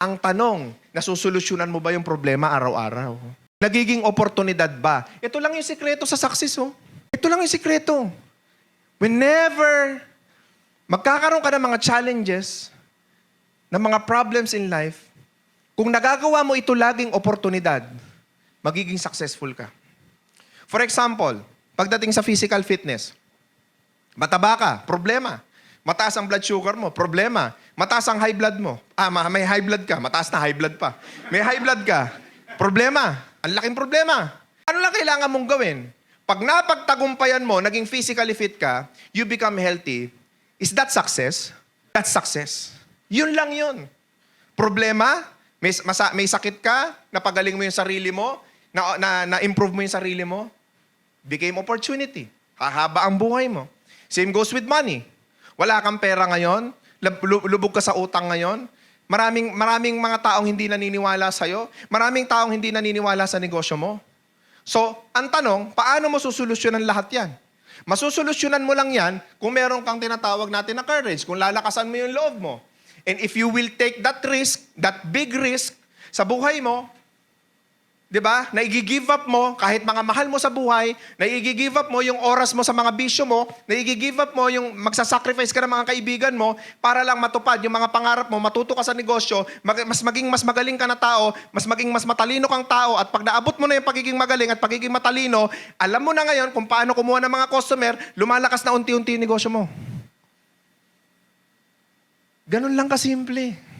Ang tanong, nasusolusyonan mo ba yung problema araw-araw? Nagiging oportunidad ba? Ito lang yung sikreto sa success, oh. Ito lang yung sikreto. Whenever magkakaroon ka ng mga challenges, ng mga problems in life, kung nagagawa mo ito laging oportunidad, magiging successful ka. For example, pagdating sa physical fitness, mataba ka, problema. Mataas ang blood sugar mo, problema. Mataas ang high blood mo. May high blood ka, mataas na high blood pa. May high blood ka, problema. Ang laking problema. Ano lang kailangan mong gawin? Pag napagtagumpayan mo, naging physically fit ka, you become healthy, is that success? That's success. Yun lang yun. Problema, may sakit ka, napagaling mo yung sarili mo, na-improve mo yung sarili mo, became opportunity. Hahaba ang buhay mo. Same goes with money. Wala kang pera ngayon, lubog ka sa utang ngayon, maraming mga taong hindi naniniwala sa'yo, maraming taong hindi naniniwala sa negosyo mo. So, ang tanong, paano mo susolusyonan lahat yan? Masusolusyonan mo lang yan kung meron kang tinatawag natin na courage, kung lalakasan mo yung loob mo. And if you will take that risk, that big risk sa buhay mo, di ba? Na i-give up mo kahit mga mahal mo sa buhay, na i-give up mo yung oras mo sa mga bisyo mo, na i-give up mo yung magsasacrifice ka ng mga kaibigan mo para lang matupad yung mga pangarap mo, matuto ka sa negosyo, maging mas magaling ka na tao, maging mas matalino kang tao, at pag naabot mo na yung pagiging magaling at pagiging matalino, alam mo na ngayon kung paano kumuha ng mga customer, lumalakas na unti-unti yung negosyo mo. Ganun lang kasimple.